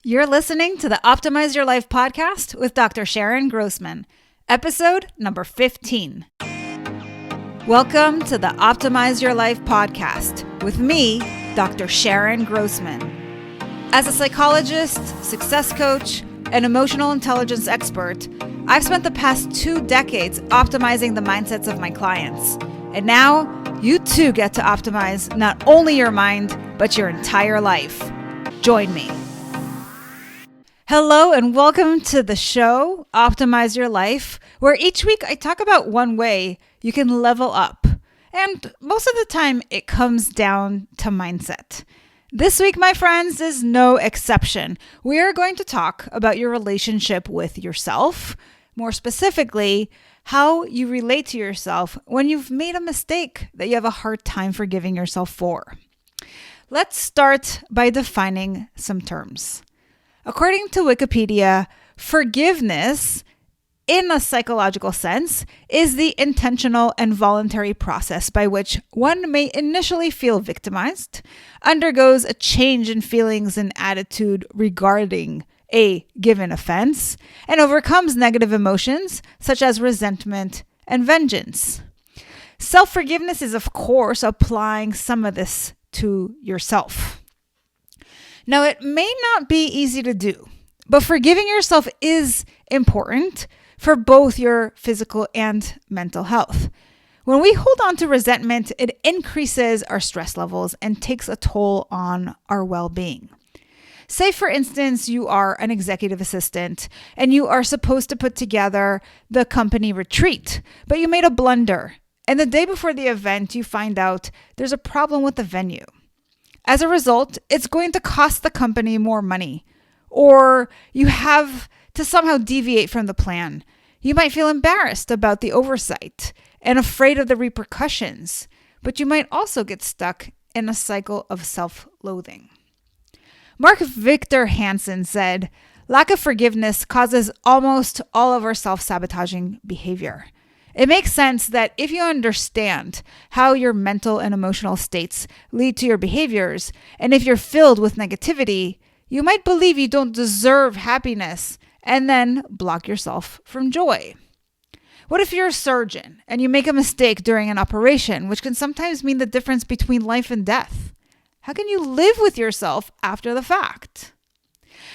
You're listening to the Optimize Your Life podcast with Dr. Sharon Grossman, episode number 15. Welcome to the Optimize Your Life podcast with me, Dr. Sharon Grossman. As a psychologist, success coach, and emotional intelligence expert, I've spent the past 2 decades optimizing the mindsets of my clients. And now, you too get to optimize not only your mind, but your entire life. Join me. Hello and welcome to the show, Optimize Your Life, where each week I talk about one way you can level up. And most of the time it comes down to mindset. This week, my friends, is no exception. We are going to talk about your relationship with yourself, more specifically, how you relate to yourself when you've made a mistake that you have a hard time forgiving yourself for. Let's start by defining some terms. According to Wikipedia, forgiveness, in a psychological sense, is the intentional and voluntary process by which one may initially feel victimized, undergoes a change in feelings and attitude regarding a given offense, and overcomes negative emotions such as resentment and vengeance. Self-forgiveness is, of course, applying some of this to yourself. Now, it may not be easy to do, but forgiving yourself is important for both your physical and mental health. When we hold on to resentment, it increases our stress levels and takes a toll on our well-being. Say, for instance, you are an executive assistant and you are supposed to put together the company retreat, but you made a blunder. And the day before the event, you find out there's a problem with the venue. As a result, it's going to cost the company more money, or you have to somehow deviate from the plan. You might feel embarrassed about the oversight and afraid of the repercussions, but you might also get stuck in a cycle of self-loathing. Mark Victor Hansen said, "Lack of forgiveness causes almost all of our self-sabotaging behavior." It makes sense that if you understand how your mental and emotional states lead to your behaviors, and if you're filled with negativity, you might believe you don't deserve happiness and then block yourself from joy. What if you're a surgeon and you make a mistake during an operation, which can sometimes mean the difference between life and death? How can you live with yourself after the fact?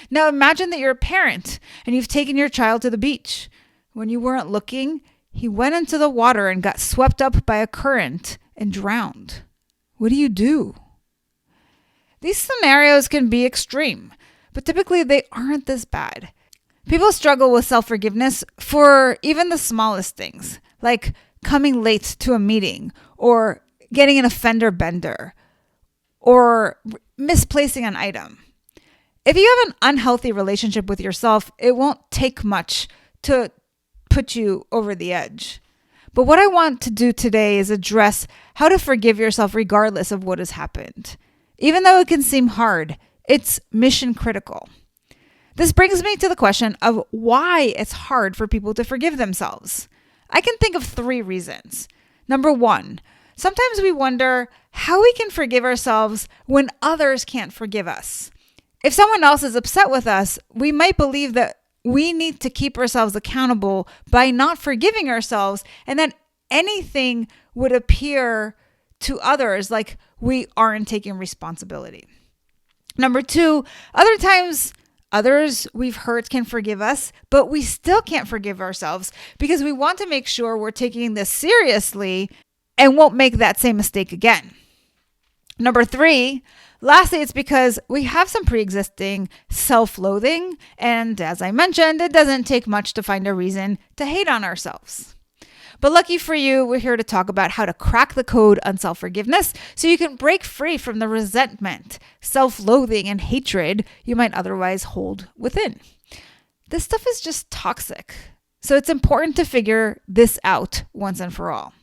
Now imagine that you're a parent and you've taken your child to the beach. When you weren't looking, he went into the water and got swept up by a current and drowned. What do? These scenarios can be extreme, but typically they aren't this bad. People struggle with self-forgiveness for even the smallest things, like coming late to a meeting, or getting an offender bender, or misplacing an item. If you have an unhealthy relationship with yourself, it won't take much to put you over the edge. But what I want to do today is address how to forgive yourself regardless of what has happened. Even though it can seem hard, it's mission critical. This brings me to the question of why it's hard for people to forgive themselves. I can think of 3 reasons. Number 1, sometimes we wonder how we can forgive ourselves when others can't forgive us. If someone else is upset with us, we might believe that we need to keep ourselves accountable by not forgiving ourselves, and then anything would appear to others like we aren't taking responsibility. Number 2, other times others we've hurt can forgive us, but we still can't forgive ourselves because we want to make sure we're taking this seriously and won't make that same mistake again. Number 3, lastly, it's because we have some pre-existing self-loathing, and as I mentioned, it doesn't take much to find a reason to hate on ourselves. But lucky for you, we're here to talk about how to crack the code on self-forgiveness so you can break free from the resentment, self-loathing, and hatred you might otherwise hold within. This stuff is just toxic, so it's important to figure this out once and for all.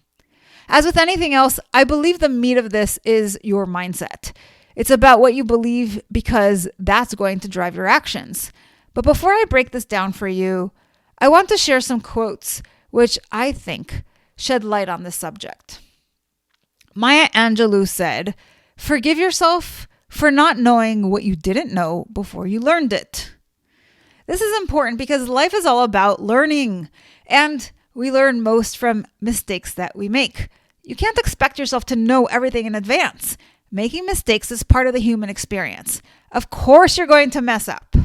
As with anything else, I believe the meat of this is your mindset. It's about what you believe because that's going to drive your actions. But before I break this down for you, I want to share some quotes which I think shed light on this subject. Maya Angelou said, "Forgive yourself for not knowing what you didn't know before you learned it. This is important because life is all about learning, and we learn most from mistakes that we make. You can't expect yourself to know everything in advance. Making mistakes is part of the human experience. Of course you're going to mess up.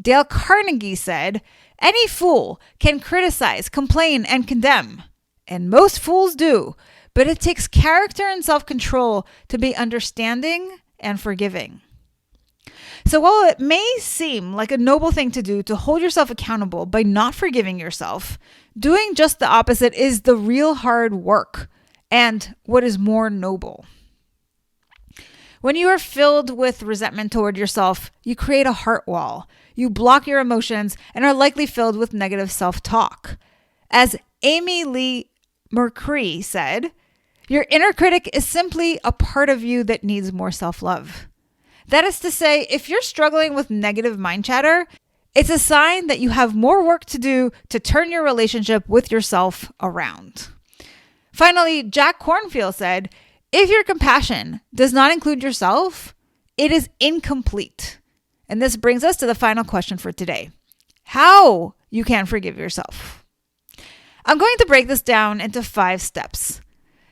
Dale Carnegie said, "Any fool can criticize, complain, and condemn. And most fools do, but it takes character and self-control to be understanding and forgiving." So while it may seem like a noble thing to do to hold yourself accountable by not forgiving yourself, doing just the opposite is the real hard work and what is more noble. When you are filled with resentment toward yourself, you create a heart wall. You block your emotions and are likely filled with negative self-talk. As Amy Lee McCree said, "Your inner critic is simply a part of you that needs more self-love." That is to say, if you're struggling with negative mind chatter, it's a sign that you have more work to do to turn your relationship with yourself around. Finally, Jack Kornfield said, "If your compassion does not include yourself, it is incomplete." And this brings us to the final question for today: how you can forgive yourself. I'm going to break this down into 5 steps.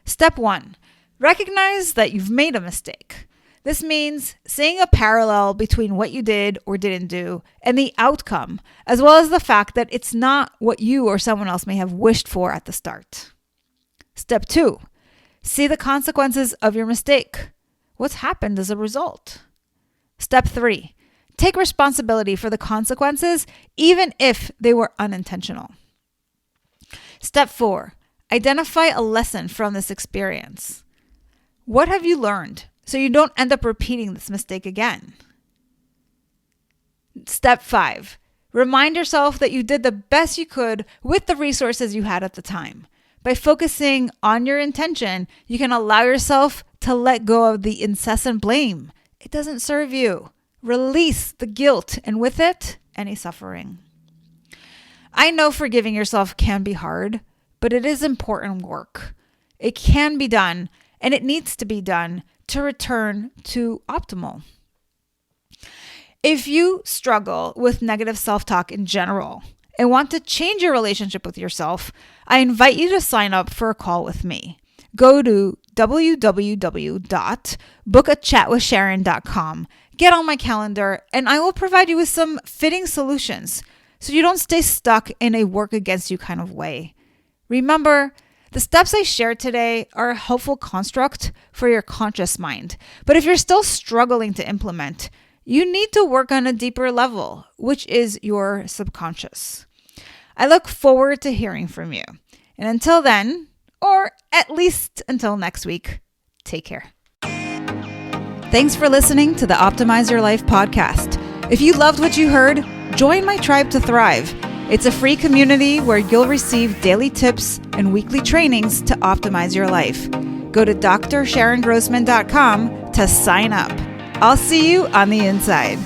Step 1, recognize that you've made a mistake. This means seeing a parallel between what you did or didn't do and the outcome, as well as the fact that it's not what you or someone else may have wished for at the start. Step 2, see the consequences of your mistake. What's happened as a result? Step 3, take responsibility for the consequences, even if they were unintentional. Step 4, identify a lesson from this experience. What have you learned so you don't end up repeating this mistake again? Step 5, remind yourself that you did the best you could with the resources you had at the time. By focusing on your intention, you can allow yourself to let go of the incessant blame. It doesn't serve you. Release the guilt and with it, any suffering. I know forgiving yourself can be hard, but it is important work. It can be done, and it needs to be done to return to optimal. If you struggle with negative self-talk in general and want to change your relationship with yourself, I invite you to sign up for a call with me. Go to www.bookachatwithsharon.com, get on my calendar, and I will provide you with some fitting solutions so you don't stay stuck in a work against you kind of way. Remember, the steps I shared today are a helpful construct for your conscious mind. But if you're still struggling to implement, you need to work on a deeper level, which is your subconscious. I look forward to hearing from you. And until then, or at least until next week, take care. Thanks for listening to the Optimize Your Life podcast. If you loved what you heard, join my Tribe to Thrive. It's a free community where you'll receive daily tips and weekly trainings to optimize your life. Go to drsharongrossman.com to sign up. I'll see you on the inside.